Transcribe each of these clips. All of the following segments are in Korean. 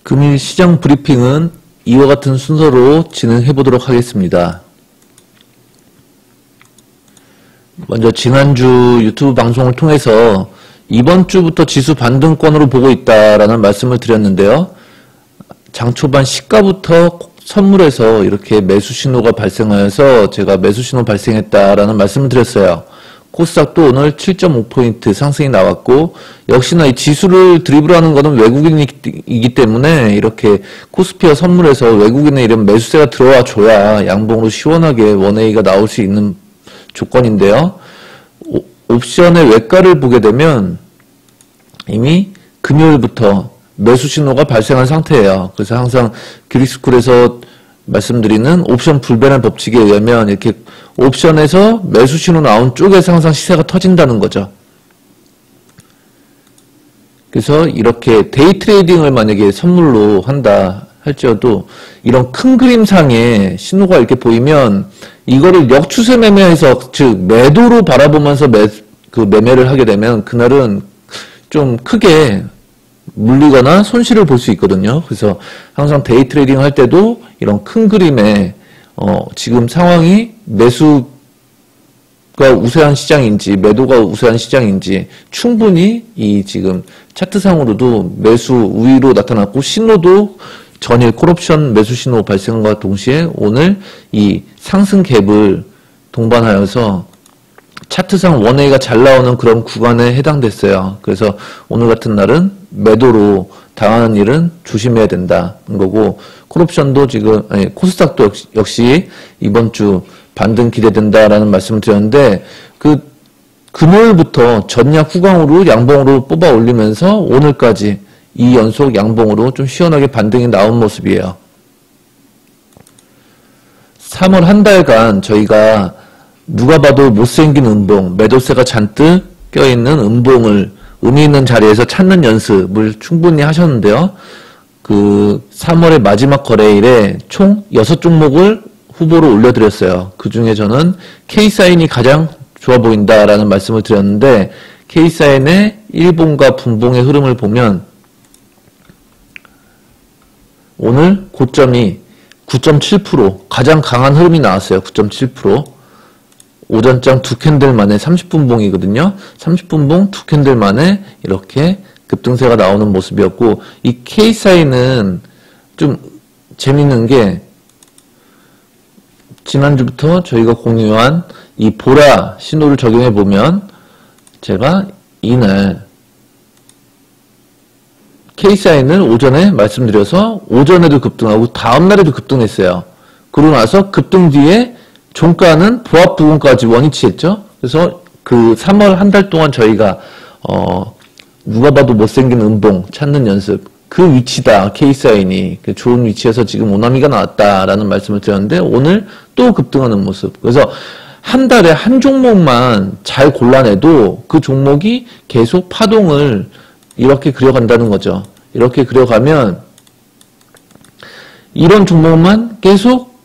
금일 시장 브리핑은 이와 같은 순서로 진행해 보도록 하겠습니다. 먼저 지난주 유튜브 방송을 통해서 이번 주부터 지수 반등권으로 보고 있다라는 말씀을 드렸는데요. 장 초반 시가부터 선물에서 이렇게 매수 신호가 발생하여서 제가 매수 신호 발생했다라는 말씀을 드렸어요. 코스닥도 오늘 7.5포인트 상승이 나왔고, 역시나 이 지수를 드리블하는 것은 외국인이기 때문에 이렇게 코스피와 선물에서 외국인의 이런 매수세가 들어와 줘야 양봉으로 시원하게 원웨이가 나올 수 있는 조건인데요. 옵션의 외가를 보게 되면 이미 금요일부터 매수 신호가 발생한 상태예요. 그래서 항상 그릭스쿨에서 말씀드리는 옵션 불변의 법칙에 의하면 이렇게 옵션에서 매수 신호 나온 쪽에서 항상 시세가 터진다는 거죠. 그래서 이렇게 데이 트레이딩을 만약에 선물로 한다 할지어도 이런 큰 그림상의 신호가 이렇게 보이면 이거를 역추세 매매해서, 즉 매도로 바라보면서 매매를 하게 되면 그날은 좀 크게 물리거나 손실을 볼 수 있거든요. 그래서 항상 데이 트레이딩 할 때도 이런 큰 그림에 지금 상황이 매수가 우세한 시장인지 매도가 우세한 시장인지 충분히 이 지금 차트상으로도 매수 우위로 나타났고, 신호도 전일 콜옵션 매수 신호 발생과 동시에 오늘 이 상승 갭을 동반하여서 차트상 원웨이가 잘 나오는 그런 구간에 해당됐어요. 그래서 오늘 같은 날은 매도로 당하는 일은 조심해야 된다는 거고, 콜옵션도 지금, 코스닥도 역시 이번 주 반등 기대된다라는 말씀을 드렸는데, 금요일부터 전약 후강으로 양봉으로 뽑아 올리면서 오늘까지 2연속 양봉으로 좀 시원하게 반등이 나온 모습이에요. 3월 한 달간 저희가 누가 봐도 못생긴 음봉, 매도세가 잔뜩 껴있는 음봉을 의미 있는 자리에서 찾는 연습을 충분히 하셨는데요. 3월의 마지막 거래일에 총 6종목을 후보로 올려드렸어요. 그 중에 저는 K사인이 가장 좋아 보인다라는 말씀을 드렸는데, K사인의 일봉과 분봉의 흐름을 보면 오늘 고점이 9.7%, 가장 강한 흐름이 나왔어요. 9.7%. 오전장 두 캔들 만에 30분봉이거든요. 30분봉 두 캔들 만에 이렇게 급등세가 나오는 모습이었고, 이 K사인은 좀 재밌는 게 지난주부터 저희가 공유한 이 보라 신호를 적용해 보면 제가 이날 K사인을 오전에 말씀드려서 오전에도 급등하고 다음날에도 급등했어요. 그러고 나서 급등 뒤에 종가는 보합 부분까지 원위치했죠. 그래서 3월 한 달 동안 저희가 누가 봐도 못생긴 음봉 찾는 연습, 그 위치다 K사인이 좋은 위치에서 지금 오나미가 나왔다라는 말씀을 드렸는데, 오늘 또 급등하는 모습. 그래서 한 달에 한 종목만 잘 골라내도 그 종목이 계속 파동을 이렇게 그려간다는 거죠. 이렇게 그려가면 이런 종목만 계속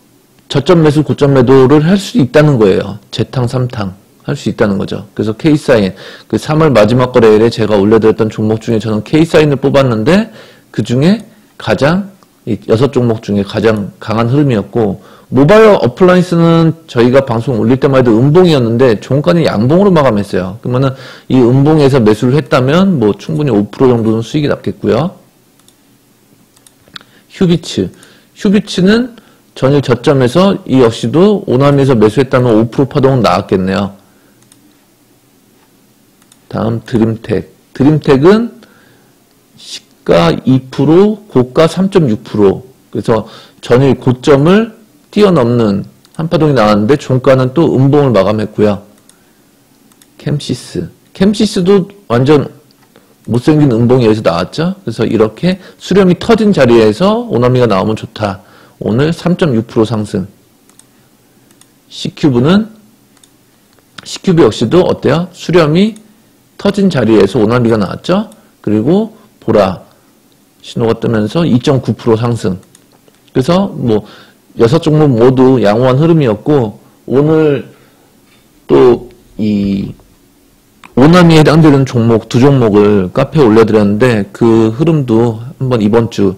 저점 매수, 고점 매도를 할 수 있다는 거예요. 재탕, 삼탕 할 수 있다는 거죠. 그래서 K사인, 3월 마지막 거래일에 제가 올려드렸던 종목 중에 저는 K사인을 뽑았는데, 그 중에 가장, 이 6종목 중에 가장 강한 흐름이었고, 모바일 어플라이언스는 저희가 방송 올릴 때만 해도 음봉이었는데 종가는 양봉으로 마감했어요. 그러면은 이 음봉에서 매수를 했다면 뭐 충분히 5% 정도는 수익이 났겠고요. 휴비츠는 전일 저점에서 이 역시도 오나미에서 매수했다면 5% 파동은 나왔겠네요. 다음 드림텍은 시가 2%, 고가 3.6%. 그래서 전일 고점을 뛰어넘는 한파동이 나왔는데 종가는 또 음봉을 마감했고요. 캠시스도 완전 못생긴 음봉이 여기서 나왔죠. 그래서 이렇게 수렴이 터진 자리에서 오나미가 나오면 좋다. 오늘 3.6% 상승. C큐브 역시도 어때요? 수렴이 터진 자리에서 오나미가 나왔죠. 그리고 보라 신호가 뜨면서 2.9% 상승. 그래서 뭐 6종목 모두 양호한 흐름이었고, 오늘 또 이 오나미에 해당되는 종목 두 종목을 카페에 올려드렸는데, 그 흐름도 한번 이번 주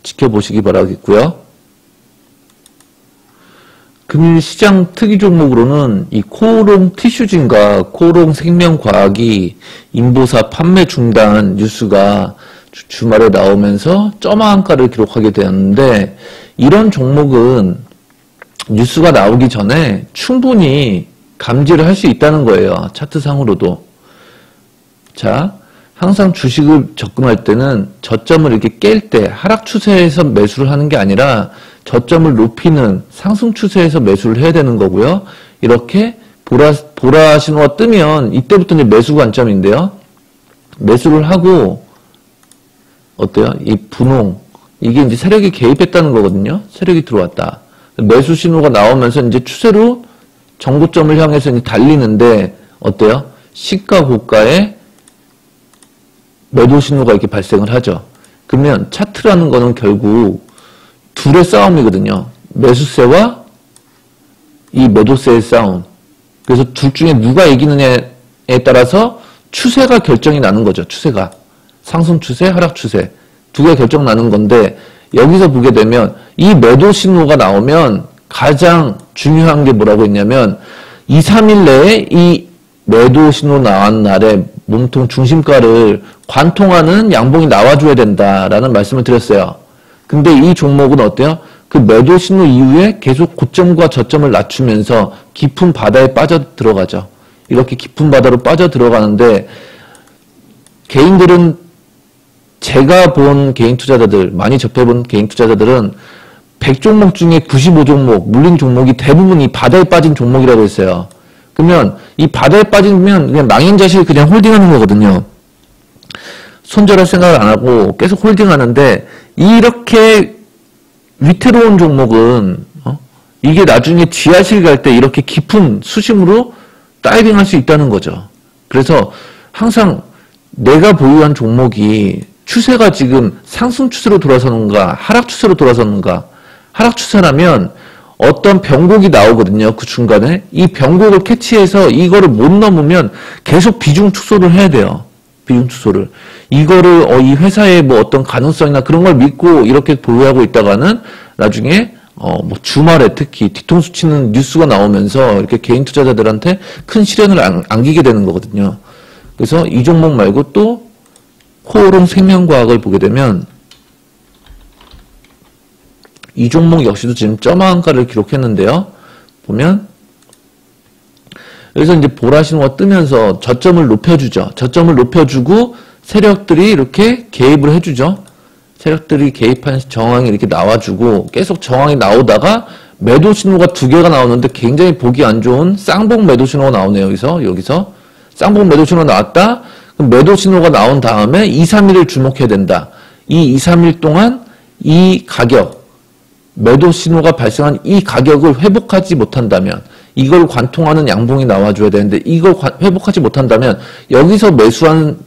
지켜보시기 바라겠고요. 금일시장 특이 종목으로는 이 코오롱 티슈진과 코오롱 생명과학이 인보사 판매 중단 뉴스가 주말에 나오면서 점화한가를 기록하게 되었는데, 이런 종목은 뉴스가 나오기 전에 충분히 감지를 할 수 있다는 거예요. 차트상으로도. 자, 항상 주식을 접근할 때는 저점을 이렇게 깰 때 하락 추세에서 매수를 하는 게 아니라 저점을 높이는 상승 추세에서 매수를 해야 되는 거고요. 이렇게 보라 신호가 뜨면 이때부터 이제 매수 관점인데요. 매수를 하고 어때요? 이 분홍, 이게 이제 세력이 개입했다는 거거든요. 세력이 들어왔다. 매수 신호가 나오면서 이제 추세로 정고점을 향해서 이제 달리는데 어때요? 시가 고가에 매도 신호가 이렇게 발생을 하죠. 그러면 차트라는 거는 결국 둘의 싸움이거든요. 매수세와 이 매도세의 싸움. 그래서 둘 중에 누가 이기느냐에 따라서 추세가 결정이 나는 거죠. 추세가. 상승 추세, 하락 추세. 두 개 결정 나는 건데, 여기서 보게 되면 이 매도 신호가 나오면 가장 중요한 게 뭐라고 했냐면 2, 3일 내에 이 매도 신호 나온 날에 몸통 중심가를 관통하는 양봉이 나와줘야 된다라는 말씀을 드렸어요. 근데 이 종목은 어때요? 그 매도 신호 이후에 계속 고점과 저점을 낮추면서 깊은 바다에 빠져 들어가죠. 이렇게 깊은 바다로 빠져 들어가는데, 개인들은, 제가 본 개인 투자자들, 많이 접해본 개인 투자자들은 100종목 중에 95종목, 물린 종목이 대부분 이 바다에 빠진 종목이라고 했어요. 그러면 이 바다에 빠지면 그냥 망연자실 그냥 홀딩하는 거거든요. 손절할 생각을 안 하고 계속 홀딩하는데, 이렇게 위태로운 종목은 이게 나중에 지하실 갈 때 이렇게 깊은 수심으로 다이빙할 수 있다는 거죠. 그래서 항상 내가 보유한 종목이 추세가 지금 상승 추세로 돌아서는가 하락 추세로 돌아서는가. 하락 추세라면 어떤 변곡이 나오거든요. 그 중간에 이 변곡을 캐치해서 이거를 못 넘으면 계속 비중 축소를 해야 돼요. 비중 축소를. 이거를 이 회사의 뭐 어떤 가능성이나 그런 걸 믿고 이렇게 보유하고 있다가는 나중에 뭐 주말에 특히 뒤통수 치는 뉴스가 나오면서 이렇게 개인 투자자들한테 큰 시련을 안기게 되는 거거든요. 그래서 이 종목 말고 또 코오롱 생명과학을 보게 되면 이 종목 역시도 지금 점화한가를 기록했는데요. 보면 여기서 이제 보라 신호가 뜨면서 저점을 높여주죠. 저점을 높여주고 세력들이 이렇게 개입을 해주죠. 세력들이 개입한 정황이 이렇게 나와주고 계속 정황이 나오다가 매도 신호가 두 개가 나오는데 굉장히 보기 안 좋은 쌍봉 매도 신호가 나오네요. 여기서 쌍봉 매도 신호가 나왔다. 그럼 매도 신호가 나온 다음에 2, 3일을 주목해야 된다. 이 2, 3일 동안 이 가격, 매도 신호가 발생한 이 가격을 회복하지 못한다면, 이걸 관통하는 양봉이 나와줘야 되는데 이걸 회복하지 못한다면 여기서 매수한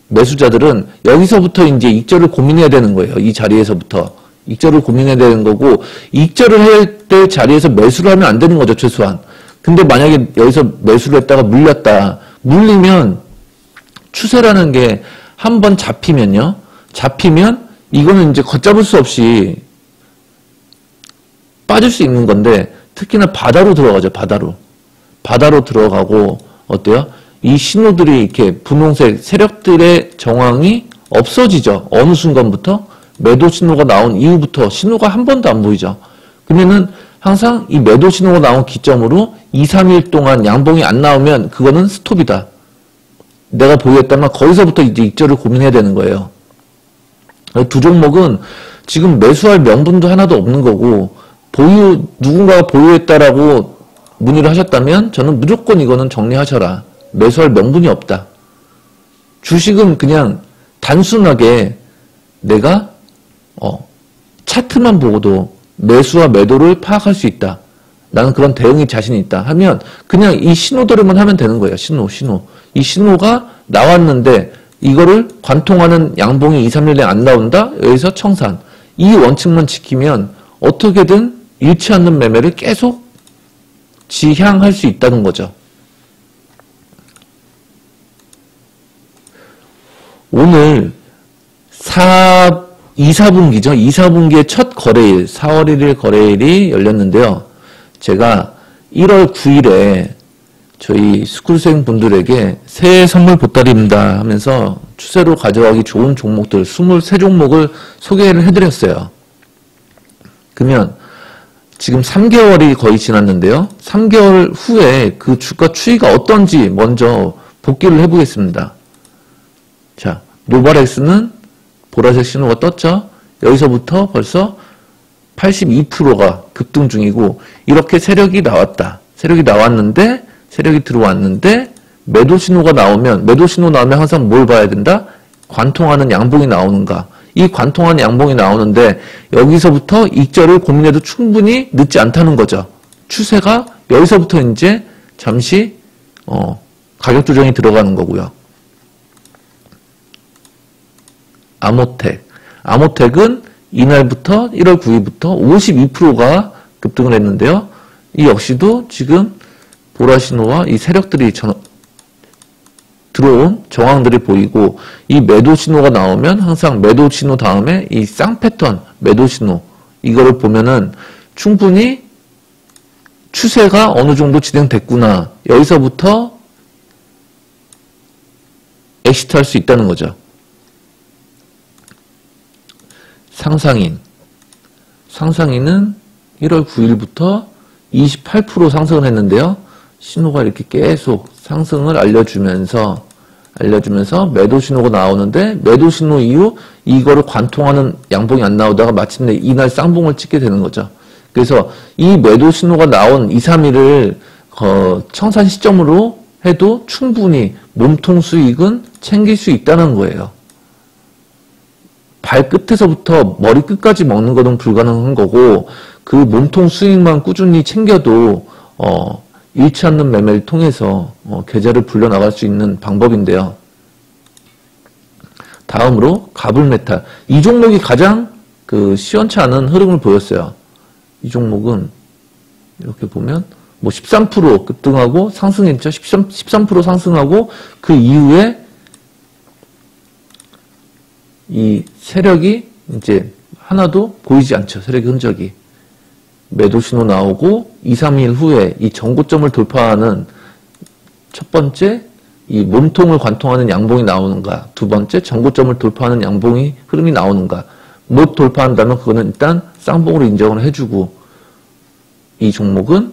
매수자들은 여기서부터 이제 익절을 고민해야 되는 거예요. 이 자리에서부터 익절을 고민해야 되는 거고, 익절을 해야 될 자리에서 매수를 하면 안 되는 거죠. 최소한. 근데 만약에 여기서 매수를 했다가 물리면 추세라는 게 한 번 잡히면 이거는 이제 걷잡을 수 없이 빠질 수 있는 건데, 특히나 바다로 들어가죠. 바다로 들어가고 어때요? 이 신호들이 이렇게 분홍색 세력들의 정황이 없어지죠. 어느 순간부터 매도 신호가 나온 이후부터 신호가 한 번도 안 보이죠. 그러면은 항상 이 매도 신호가 나온 기점으로 2, 3일 동안 양봉이 안 나오면 그거는 스톱이다. 내가 보유했다면 거기서부터 이제 익절을 고민해야 되는 거예요. 두 종목은 지금 매수할 명분도 하나도 없는 거고, 누군가가 보유했다라고 문의를 하셨다면 저는 무조건 이거는 정리하셔라. 매수할 명분이 없다. 주식은 그냥 단순하게 내가 차트만 보고도 매수와 매도를 파악할 수 있다. 나는 그런 대응이 자신이 있다 하면 그냥 이 신호대로만 하면 되는 거예요. 신호. 이 신호가 나왔는데 이거를 관통하는 양봉이 2, 3일 내에 안 나온다? 여기서 청산. 이 원칙만 지키면 어떻게든 잃지 않는 매매를 계속 지향할 수 있다는 거죠. 오늘 2, 4분기죠. 2, 4분기의 첫 거래일, 4월 1일 거래일이 열렸는데요. 제가 1월 9일에 저희 스쿨생 분들에게 새해 선물 보따리입니다 하면서 추세로 가져가기 좋은 종목들 23종목을 소개를 해드렸어요. 그러면 지금 3개월이 거의 지났는데요. 3개월 후에 그 주가 추이가 어떤지 먼저 복기를 해보겠습니다. 자, 노바렉스는 보라색 신호가 떴죠. 여기서부터 벌써 82%가 급등 중이고 이렇게 세력이 나왔다. 세력이 나왔는데 세력이 들어왔는데 매도 신호가 나오면 매도 신호 나오면 항상 뭘 봐야 된다? 관통하는 양봉이 나오는가? 이 관통하는 양봉이 나오는데 여기서부터 익절을 고민해도 충분히 늦지 않다는 거죠. 추세가 여기서부터 이제 잠시 가격 조정이 들어가는 거고요. 아모텍은 이날부터 1월 9일부터 52%가 급등을 했는데요. 이 역시도 지금 보라신호와 이 세력들이 들어온 정황들이 보이고 이 매도 신호가 나오면 항상 매도 신호 다음에 이 쌍패턴 매도 신호 이거를 보면은 충분히 추세가 어느 정도 진행됐구나. 여기서부터 엑시트 할 수 있다는 거죠. 상상인은 1월 9일부터 28% 상승을 했는데요. 신호가 이렇게 계속 상승을 알려주면서 매도 신호가 나오는데 매도 신호 이후 이거를 관통하는 양봉이 안 나오다가 마침내 이날 쌍봉을 찍게 되는 거죠. 그래서 이 매도 신호가 나온 2, 3일을 청산 시점으로 해도 충분히 몸통 수익은 챙길 수 있다는 거예요. 발끝에서부터 머리끝까지 먹는 것은 불가능한 거고 그 몸통 수익만 꾸준히 챙겨도 잃지 않는 매매를 통해서 계좌를 불려나갈 수 있는 방법인데요. 다음으로 가불메탈. 이 종목이 가장 시원치 않은 흐름을 보였어요. 이 종목은 이렇게 보면 13% 급등하고 상승했죠. 13% 상승하고 그 이후에 이 세력이 이제 하나도 보이지 않죠. 세력의 흔적이. 매도 신호 나오고 2, 3일 후에 이 전고점을 돌파하는 첫 번째 이 몸통을 관통하는 양봉이 나오는가, 두 번째 전고점을 돌파하는 양봉이 흐름이 나오는가. 못 돌파한다면 그거는 일단 쌍봉으로 인정을 해주고 이 종목은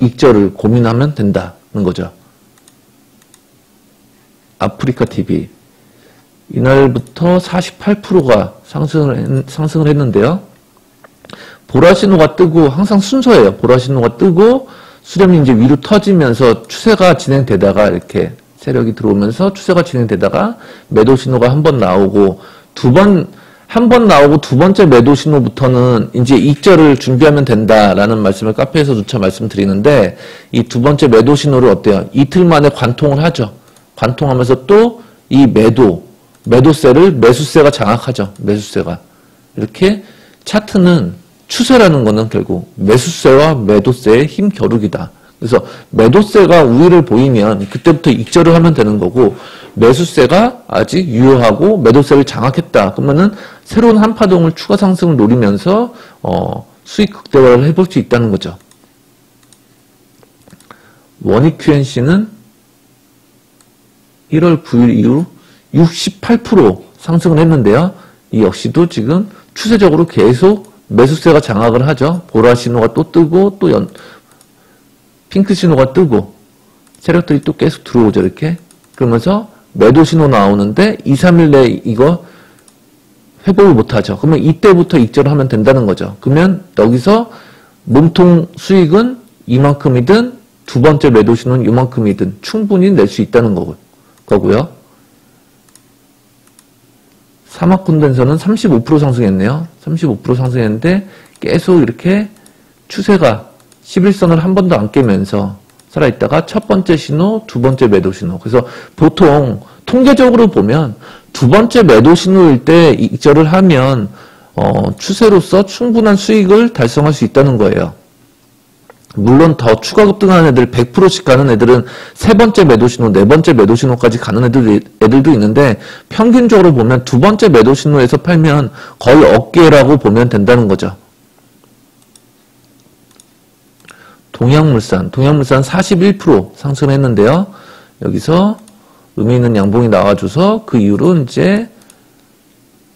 익절을 고민하면 된다는 거죠. 아프리카 TV 이날부터 48%가 상승을 했는데요. 보라신호가 뜨고 항상 순서예요. 보라신호가 뜨고 수렴이 이제 위로 터지면서 추세가 진행되다가 이렇게 세력이 들어오면서 추세가 진행되다가 매도 신호가 한 번 나오고 한 번 나오고 두 번째 매도 신호부터는 이제 익절을 준비하면 된다라는 말씀을 카페에서조차 말씀드리는데 이 두 번째 매도 신호를 어때요? 이틀 만에 관통을 하죠. 관통하면서 또 이 매도세를 매수세가 장악하죠. 매수세가. 이렇게 차트는 추세라는 거는 결국 매수세와 매도세의 힘 겨루기다. 그래서 매도세가 우위를 보이면 그때부터 익절을 하면 되는 거고 매수세가 아직 유효하고 매도세를 장악했다. 그러면은 새로운 한파동을 추가 상승을 노리면서 수익 극대화를 해볼 수 있다는 거죠. 원익 QNC는 1월 9일 이후 68% 상승을 했는데요. 이 역시도 지금 추세적으로 계속 매수세가 장악을 하죠. 보라 신호가 또 뜨고 또 핑크 신호가 뜨고 세력들이 또 계속 들어오죠. 이렇게. 그러면서 매도 신호 나오는데 2, 3일 내에 이거 회복을 못하죠. 그러면 이때부터 익절을 하면 된다는 거죠. 그러면 여기서 몸통 수익은 이만큼이든 두 번째 매도 신호는 이만큼이든 충분히 낼 수 있다는 거고요. 사막콘덴서는 35% 상승했네요. 35% 상승했는데 계속 이렇게 추세가 11선을 한 번도 안 깨면서 살아있다가 첫 번째 신호, 두 번째 매도 신호. 그래서 보통 통계적으로 보면 두 번째 매도 신호일 때 익절을 하면 추세로서 충분한 수익을 달성할 수 있다는 거예요. 물론 더 추가 급등하는 애들 100%씩 가는 애들은 세 번째 매도 신호, 네 번째 매도 신호까지 가는 애들도 있는데 평균적으로 보면 두 번째 매도 신호에서 팔면 거의 어깨라고 보면 된다는 거죠. 동양물산 41% 상승했는데요. 여기서 의미 있는 양봉이 나와줘서 그 이후로 이제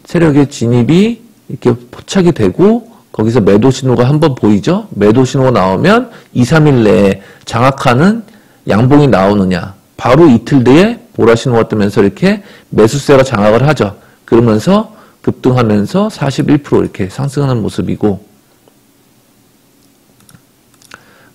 세력의 진입이 이렇게 포착이 되고 거기서 매도 신호가 한번 보이죠? 매도 신호가 나오면 2, 3일 내에 장악하는 양봉이 나오느냐. 바로 이틀 뒤에 보라 신호가 뜨면서 이렇게 매수세가 장악을 하죠. 그러면서 급등하면서 41% 이렇게 상승하는 모습이고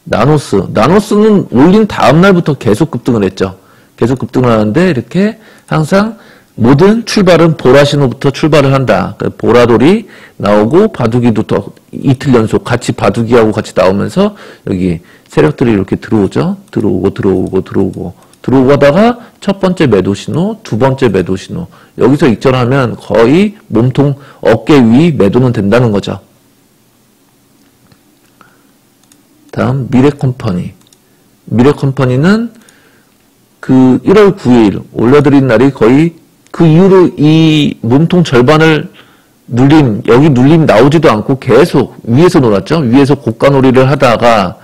나노스는 올린 다음 날부터 계속 급등을 했죠. 계속 급등을 하는데 이렇게 항상 모든 출발은 보라 신호부터 출발을 한다. 보라돌이 나오고 바둑이도 더 이틀 연속 같이 바둑이하고 같이 나오면서 여기 세력들이 이렇게 들어오죠. 들어오고 하다가 첫 번째 매도 신호, 두 번째 매도 신호. 여기서 익절하면 거의 몸통 어깨 위 매도는 된다는 거죠. 다음 미래컴퍼니. 미래컴퍼니는 그 1월 9일 올려드린 날이 거의 그 이후로 이 몸통 절반을 여기 눌림 나오지도 않고 계속 위에서 놀았죠. 위에서 고가놀이를 하다가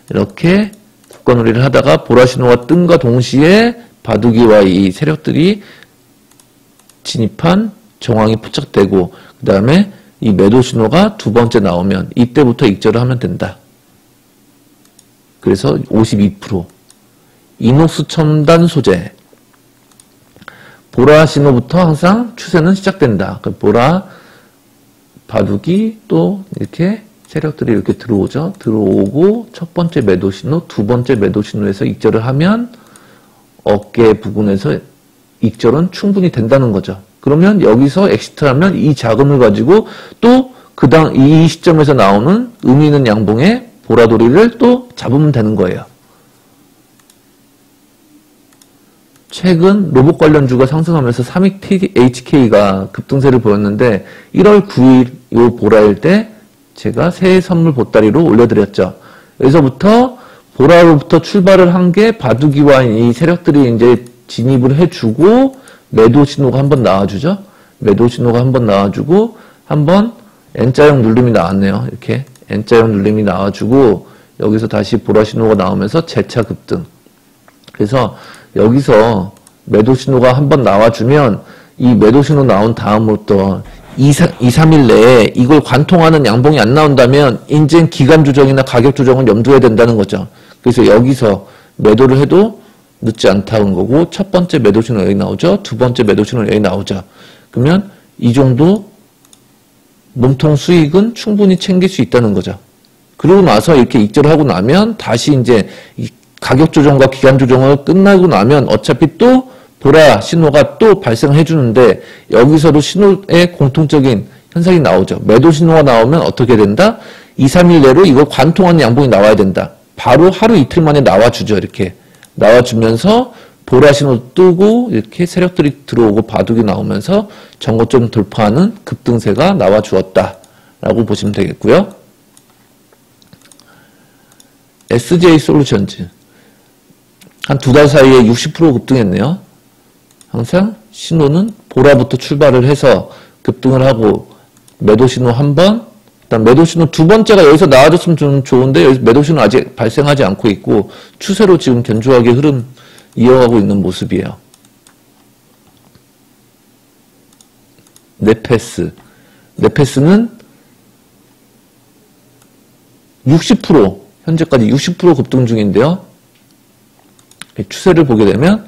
이렇게 고가놀이를 하다가 보라신호가 뜸과 동시에 바둑이와 이 세력들이 진입한 정황이 포착되고 그 다음에 이 매도 신호가 두 번째 나오면 이때부터 익절을 하면 된다. 그래서 52%. 이녹스 첨단 소재. 보라 신호부터 항상 추세는 시작된다. 그 보라, 바둑이 또 이렇게 세력들이 이렇게 들어오죠. 들어오고 첫 번째 매도 신호, 두 번째 매도 신호에서 익절을 하면 어깨 부분에서 익절은 충분히 된다는 거죠. 그러면 여기서 엑시트하면 이 자금을 가지고 또 이 시점에서 나오는 의미 있는 양봉의 보라돌이를 또 잡으면 되는 거예요. 최근 로봇 관련주가 상승하면서 삼익 THK가 급등세를 보였는데 1월 9일 요 보라일 때 제가 새해 선물 보따리로 올려드렸죠. 여기서부터 보라로부터 출발을 한 게 바둑이와 이 세력들이 이제 진입을 해주고 매도 신호가 한번 나와주죠. 매도 신호가 한번 나와주고 한번 N자형 눌림이 나왔네요. 이렇게 N자형 눌림이 나와주고 여기서 다시 보라 신호가 나오면서 재차 급등. 그래서 여기서 매도 신호가 한번 나와주면 이 매도 신호 나온 다음부터 2, 3일 내에 이걸 관통하는 양봉이 안 나온다면 이제 기간 조정이나 가격 조정을 염두해야 된다는 거죠. 그래서 여기서 매도를 해도 늦지 않다는 거고 첫 번째 매도 신호 여기 나오죠. 두 번째 매도 신호 여기 나오죠. 그러면 이 정도 몸통 수익은 충분히 챙길 수 있다는 거죠. 그러고 나서 이렇게 익절하고 나면 다시 이제 가격 조정과 기간 조정을 끝나고 나면 어차피 또 보라 신호가 또 발생해 주는데 여기서도 신호의 공통적인 현상이 나오죠. 매도 신호가 나오면 어떻게 된다? 2, 3일 내로 이걸 관통하는 양봉이 나와야 된다. 바로 하루 이틀 만에 나와주죠. 이렇게 나와주면서 보라 신호 뜨고 이렇게 세력들이 들어오고 바둑이 나오면서 전고점 돌파하는 급등세가 나와주었다 라고 보시면 되겠고요. SJ솔루션즈 한 두 달 사이에 60% 급등했네요. 항상 신호는 보라부터 출발을 해서 급등을 하고 매도 신호 한 번, 일단 매도 신호 두 번째가 여기서 나와줬으면 좀 좋은데 여기서 매도 신호 아직 발생하지 않고 있고 추세로 지금 견조하게 흐름 이어가고 있는 모습이에요. 네페스는 60% 현재까지 60% 급등 중인데요. 추세를 보게 되면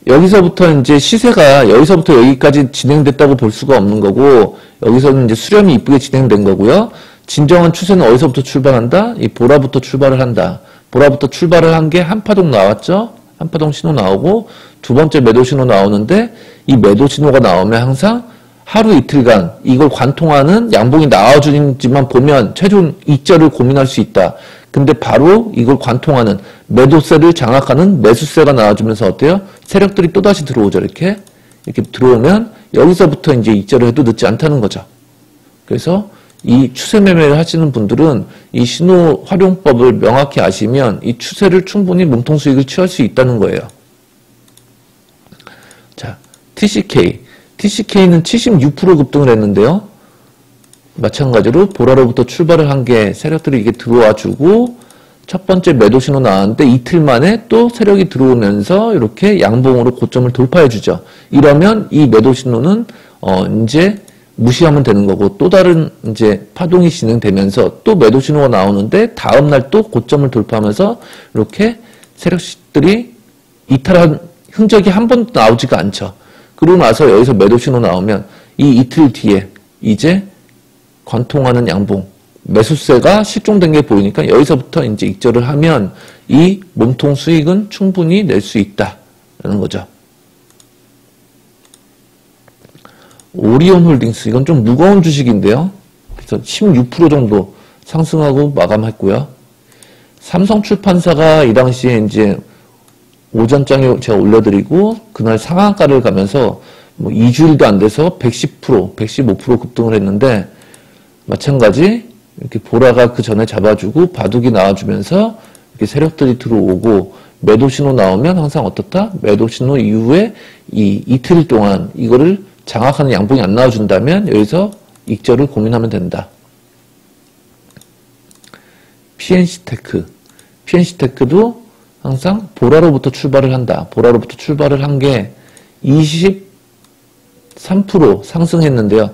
여기서부터 이제 시세가 여기서부터 여기까지 진행됐다고 볼 수가 없는 거고 여기서는 이제 수렴이 이쁘게 진행된 거고요. 진정한 추세는 어디서부터 출발한다? 이 보라부터 출발을 한다. 보라부터 출발을 한 게 한파동 나왔죠? 한파동 신호 나오고 두 번째 매도 신호 나오는데 이 매도 신호가 나오면 항상 하루 이틀간 이걸 관통하는 양봉이 나와주는지만 보면 최종 익절을 고민할 수 있다. 근데 바로 이걸 관통하는 매도세를 장악하는 매수세가 나와주면서 어때요? 세력들이 또다시 들어오죠. 이렇게 들어오면 여기서부터 이제 익절을 해도 늦지 않다는 거죠. 그래서 이 추세 매매를 하시는 분들은 이 신호 활용법을 명확히 아시면 이 추세를 충분히 몸통 수익을 취할 수 있다는 거예요. 자, TCK. TCK는 76% 급등을 했는데요. 마찬가지로 보라로부터 출발을 한 게 세력들이 이게 들어와 주고 첫 번째 매도 신호 나왔는데 이틀 만에 또 세력이 들어오면서 이렇게 양봉으로 고점을 돌파해 주죠. 이러면 이 매도 신호는 이제 무시하면 되는 거고 또 다른 이제 파동이 진행되면서 또 매도 신호가 나오는데 다음 날 또 고점을 돌파하면서 이렇게 세력들이 이탈한 흔적이 한 번도 나오지가 않죠. 그러고 나서 여기서 매도 신호 나오면 이 이틀 뒤에 이제 관통하는 양봉, 매수세가 실종된 게 보이니까 여기서부터 이제 익절을 하면 이 몸통 수익은 충분히 낼 수 있다라는 거죠. 오리온 홀딩스, 이건 좀 무거운 주식인데요. 그래서 16% 정도 상승하고 마감했고요. 삼성출판사가 이 당시에 이제 오전장에 제가 올려드리고 그날 상한가를 가면서 뭐 2주일도 안 돼서 110%, 115% 급등을 했는데 마찬가지 이렇게 보라가 그 전에 잡아주고 바둑이 나와주면서 이렇게 세력들이 들어오고 매도 신호 나오면 항상 어떻다? 매도 신호 이후에 이 이틀 동안 이거를 장악하는 양봉이 안 나와준다면 여기서 익절을 고민하면 된다. PNC테크. PNC테크도 항상 보라로부터 출발을 한다. 보라로부터 출발을 한 게 23% 상승했는데요.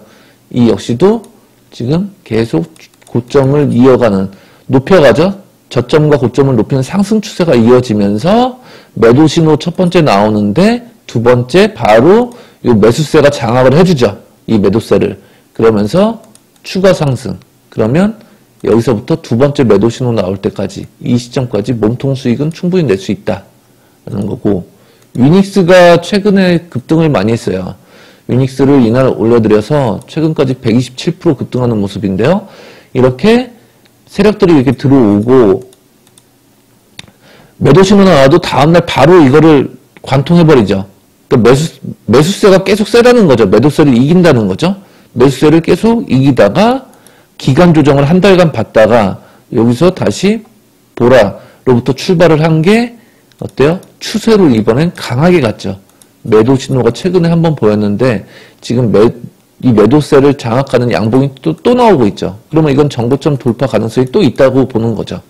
이 역시도 지금 계속 고점을 이어가는, 높여가죠? 저점과 고점을 높이는 상승 추세가 이어지면서 매도 신호 첫 번째 나오는데 두 번째 바로 이 매수세가 장악을 해주죠. 이 매도세를. 그러면서 추가 상승. 그러면 여기서부터 두 번째 매도 신호 나올 때까지 이 시점까지 몸통 수익은 충분히 낼 수 있다라는 거고, 유닉스가 최근에 급등을 많이 했어요. 유닉스를 이날 올려드려서 최근까지 127% 급등하는 모습인데요. 이렇게 세력들이 이렇게 들어오고 매도 신호 나와도 다음날 바로 이거를 관통해버리죠. 그러니까 매수세가 계속 세다는 거죠. 매도세를 이긴다는 거죠. 매수세를 계속 이기다가 기간 조정을 한 달간 받다가 여기서 다시 보라로부터 출발을 한 게 어때요? 추세로 이번엔 강하게 갔죠. 매도 신호가 최근에 한번 보였는데 지금 이 매도세를 장악하는 양봉이 또 나오고 있죠. 그러면 이건 정고점 돌파 가능성이 또 있다고 보는 거죠.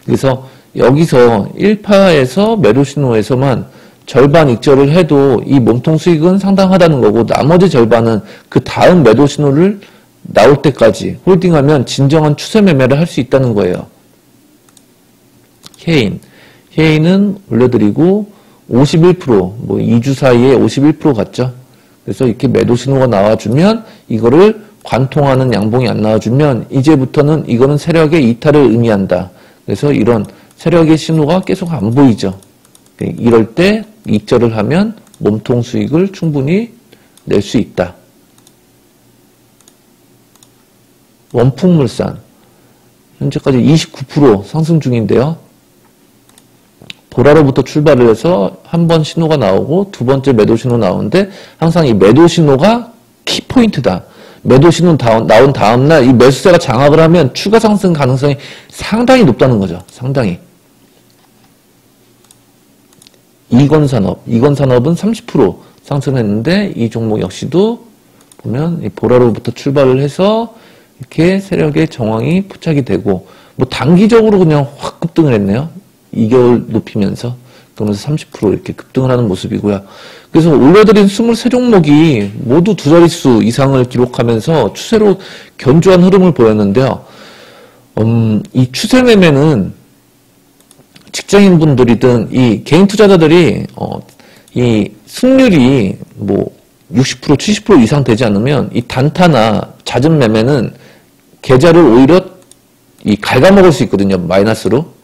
그래서 여기서 1파에서 매도 신호에서만 절반 익절을 해도 이 몸통 수익은 상당하다는 거고, 나머지 절반은 그 다음 매도 신호를 나올 때까지 홀딩하면 진정한 추세 매매를 할 수 있다는 거예요. 헤인은 올려드리고 51%, 뭐 2주 사이에 51% 갔죠. 그래서 이렇게 매도 신호가 나와주면 이거를 관통하는 양봉이 안 나와주면 이제부터는 이거는 세력의 이탈을 의미한다. 그래서 이런 세력의 신호가 계속 안 보이죠. 이럴 때 익절을 하면 몸통 수익을 충분히 낼 수 있다. 원풍물산 현재까지 29% 상승 중인데요. 보라로부터 출발을 해서 한 번 신호가 나오고 두 번째 매도 신호 나오는데 항상 이 매도 신호가 키포인트다. 매도 신호 나온 다음날 이 매수세가 장악을 하면 추가 상승 가능성이 상당히 높다는 거죠. 상당히. 이건산업은 30% 상승했는데 이 종목 역시도 보면 이 보라로부터 출발을 해서 이렇게 세력의 정황이 포착이 되고 뭐 단기적으로 그냥 확 급등을 했네요. 2개월 높이면서. 그러면서 30% 이렇게 급등을 하는 모습이고요. 그래서 올려드린 23종목이 모두 두 자릿수 이상을 기록하면서 추세로 견조한 흐름을 보였는데요. 이 추세 매매는 직장인분들이든 이 개인 투자자들이 이 승률이 뭐 60%, 70% 이상 되지 않으면 이 단타나 잦은 매매는 계좌를 오히려 이 갉아먹을 수 있거든요. 마이너스로.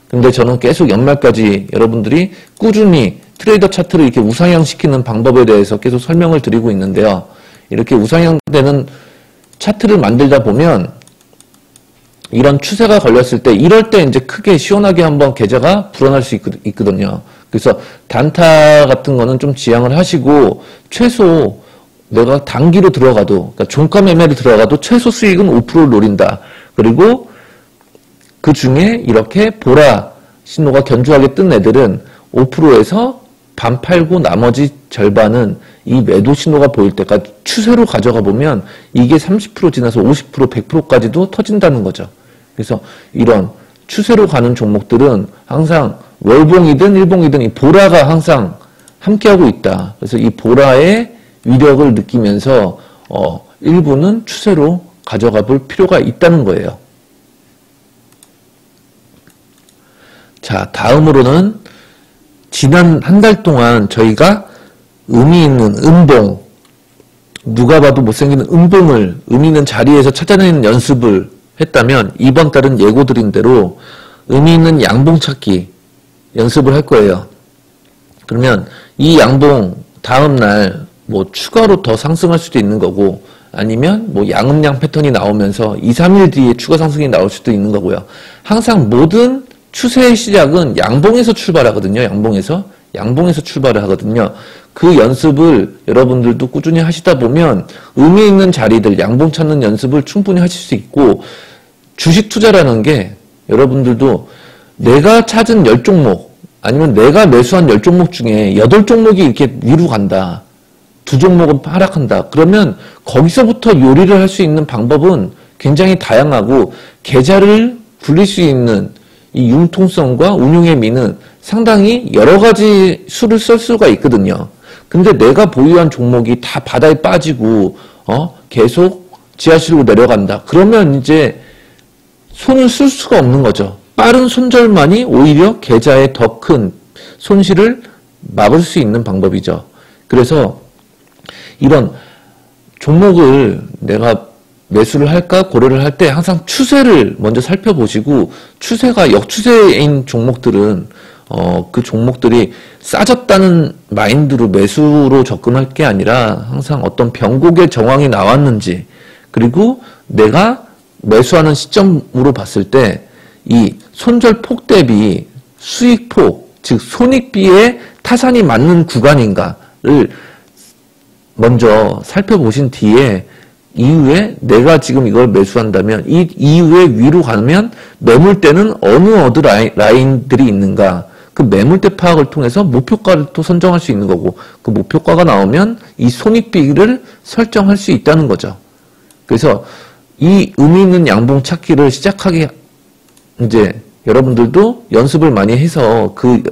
근데 저는 계속 연말까지 여러분들이 꾸준히 트레이더 차트를 이렇게 우상향 시키는 방법에 대해서 계속 설명을 드리고 있는데요. 이렇게 우상향되는 차트를 만들다 보면 이런 추세가 걸렸을 때 이럴 때 이제 크게 시원하게 한번 계좌가 불어날 수 있거든요. 그래서 단타 같은 거는 좀 지양을 하시고 최소 내가 단기로 들어가도, 그러니까 종가 매매를 들어가도 최소 수익은 5%를 노린다. 그리고 그 중에 이렇게 보라 신호가 견조하게 뜬 애들은 5%에서 반 팔고 나머지 절반은 이 매도 신호가 보일 때까지 추세로 가져가 보면 이게 30% 지나서 50%, 100%까지도 터진다는 거죠. 그래서 이런 추세로 가는 종목들은 항상 월봉이든 일봉이든 이 보라가 항상 함께하고 있다. 그래서 이 보라의 위력을 느끼면서 일부는 추세로 가져가 볼 필요가 있다는 거예요. 자, 다음으로는 지난 한 달 동안 저희가 의미 있는 음봉, 누가 봐도 못생기는 음봉을 의미 있는 자리에서 찾아내는 연습을 했다면 이번 달은 예고드린 대로 의미 있는 양봉 찾기 연습을 할 거예요. 그러면 이 양봉 다음날 뭐 추가로 더 상승할 수도 있는 거고 아니면 뭐 양음양 패턴이 나오면서 2, 3일 뒤에 추가 상승이 나올 수도 있는 거고요. 항상 모든 추세의 시작은 양봉에서 출발하거든요. 양봉에서 출발을 하거든요. 그 연습을 여러분들도 꾸준히 하시다 보면 의미 있는 자리들, 양봉 찾는 연습을 충분히 하실 수 있고 주식 투자라는 게 여러분들도 내가 찾은 10종목 아니면 내가 매수한 10종목 중에 8종목이 이렇게 위로 간다. 2종목은 하락한다. 그러면 거기서부터 요리를 할 수 있는 방법은 굉장히 다양하고 계좌를 굴릴 수 있는 이 융통성과 운용의 미는 상당히 여러 가지 수를 쓸 수가 있거든요. 근데 내가 보유한 종목이 다 바다에 빠지고 계속 지하실로 내려간다. 그러면 이제 손을 쓸 수가 없는 거죠. 빠른 손절만이 오히려 계좌에 더 큰 손실을 막을 수 있는 방법이죠. 그래서 이런 종목을 내가 매수를 할까 고려를 할 때 항상 추세를 먼저 살펴보시고 추세가 역추세인 종목들은 그 종목들이 싸졌다는 마인드로 매수로 접근할 게 아니라 항상 어떤 변곡의 정황이 나왔는지 그리고 내가 매수하는 시점으로 봤을 때 이 손절폭 대비 수익폭 즉 손익비에 타산이 맞는 구간인가를 먼저 살펴보신 뒤에 이후에 내가 지금 이걸 매수한다면 이 이후에 위로 가면 매물대는 어느 라인들이 있는가 그 매물대 파악을 통해서 목표가를 또 선정할 수 있는 거고 그 목표가가 나오면 이 손익비를 설정할 수 있다는 거죠. 그래서 이 의미 있는 양봉 찾기를 시작하기 이제 여러분들도 연습을 많이 해서 그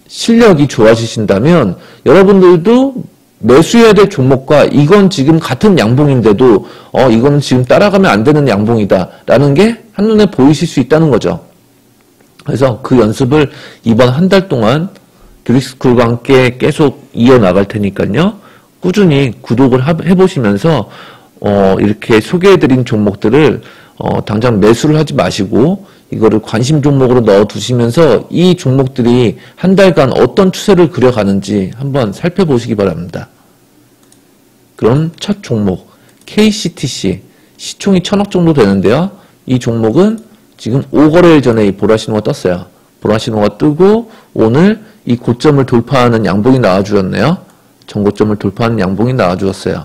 실력이 좋아지신다면 여러분들도 매수해야 될 종목과 이건 지금 같은 양봉인데도 이거는 지금 따라가면 안 되는 양봉이다 라는 게 한눈에 보이실 수 있다는 거죠. 그래서 그 연습을 이번 한 달 동안 듀릭스쿨과 함께 계속 이어나갈 테니까요. 꾸준히 구독을 해보시면서 이렇게 소개해드린 종목들을 당장 매수를 하지 마시고 이거를 관심 종목으로 넣어두시면서 이 종목들이 한 달간 어떤 추세를 그려가는지 한번 살펴보시기 바랍니다. 그럼 첫 종목 KCTC 시총이 1000억 정도 되는데요. 이 종목은 지금 5거래일 전에 이 보라신호가 떴어요. 보라신호가 뜨고 오늘 이 고점을 돌파하는 양봉이 나와주었네요. 전고점을 돌파하는 양봉이 나와주었어요.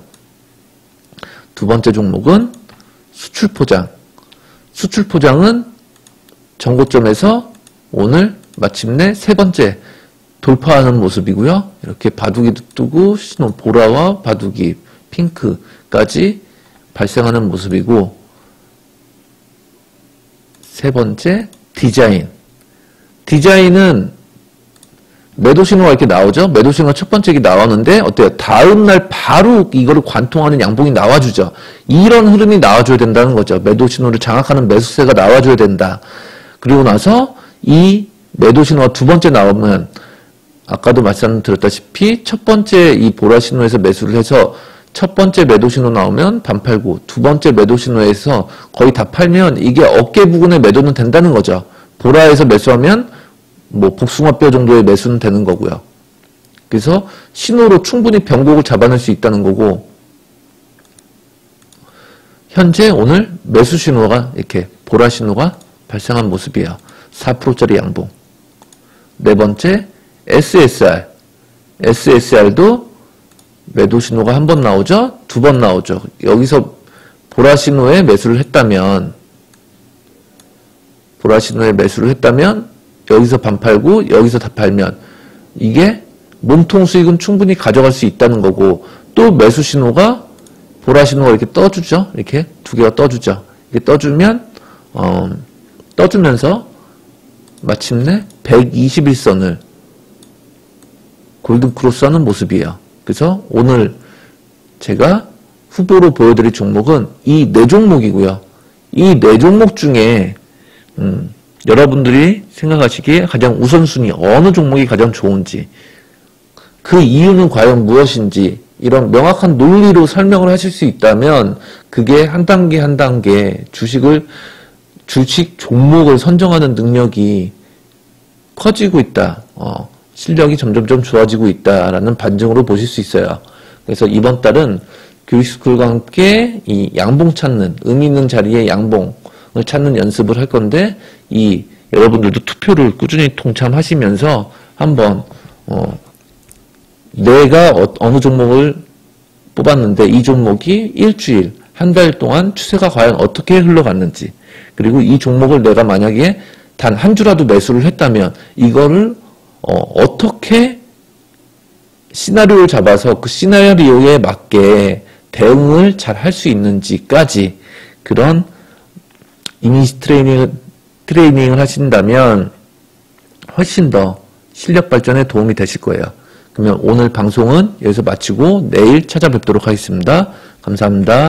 두 번째 종목은 수출포장. 수출포장은 전고점에서 오늘 마침내 세 번째 돌파하는 모습이고요. 이렇게 바둑이도 뜨고 신호 보라와 바둑이 핑크까지 발생하는 모습이고 세 번째 디자인. 디자인은 매도 신호가 이렇게 나오죠. 매도 신호가 첫 번째 나왔는데 어때요? 다음날 바로 이거를 관통하는 양봉이 나와주죠. 이런 흐름이 나와줘야 된다는 거죠. 매도 신호를 장악하는 매수세가 나와줘야 된다. 그리고 나서 이 매도 신호가 두 번째 나오면 아까도 말씀드렸다시피 첫 번째 이 보라 신호에서 매수를 해서 첫 번째 매도 신호 나오면 반 팔고 두 번째 매도 신호에서 거의 다 팔면 이게 어깨 부근의 매도는 된다는 거죠. 보라에서 매수하면 뭐 복숭아뼈 정도의 매수는 되는 거고요. 그래서 신호로 충분히 변곡을 잡아낼 수 있다는 거고 현재 오늘 매수 신호가 이렇게 보라 신호가 발생한 모습이에요. 4%짜리 양봉. 네 번째 SSR. SSR도 매도 신호가 한 번 나오죠? 두 번 나오죠. 여기서 보라 신호에 매수를 했다면, 보라 신호에 매수를 했다면, 여기서 반 팔고, 여기서 다 팔면, 이게 몸통 수익은 충분히 가져갈 수 있다는 거고, 또 매수 신호가, 보라 신호가 이렇게 떠주죠? 이렇게 두 개가 떠주죠? 이렇게 떠주면, 떠주면서, 마침내 121선을 골든 크로스 하는 모습이에요. 그래서 오늘 제가 후보로 보여드릴 종목은 이 네 종목이고요. 이 네 종목 중에 여러분들이 생각하시기에 가장 우선순위 어느 종목이 가장 좋은지, 그 이유는 과연 무엇인지 이런 명확한 논리로 설명을 하실 수 있다면 그게 한 단계 한 단계 주식 종목을 선정하는 능력이 커지고 있다. 실력이 점점점 좋아지고 있다라는 반증으로 보실 수 있어요. 그래서 이번 달은 교육스쿨과 함께 이 양봉 찾는, 의미 있는 자리에 양봉을 찾는 연습을 할 건데, 여러분들도 투표를 꾸준히 동참하시면서 한번, 내가 어느 종목을 뽑았는데 이 종목이 일주일, 한 달 동안 추세가 과연 어떻게 흘러갔는지, 그리고 이 종목을 내가 만약에 단 한 주라도 매수를 했다면 이거를 어떻게 시나리오를 잡아서 그 시나리오에 맞게 대응을 잘 할 수 있는지까지 그런 이미지 트레이닝을 하신다면 훨씬 더 실력 발전에 도움이 되실 거예요. 그러면 오늘 방송은 여기서 마치고 내일 찾아뵙도록 하겠습니다. 감사합니다.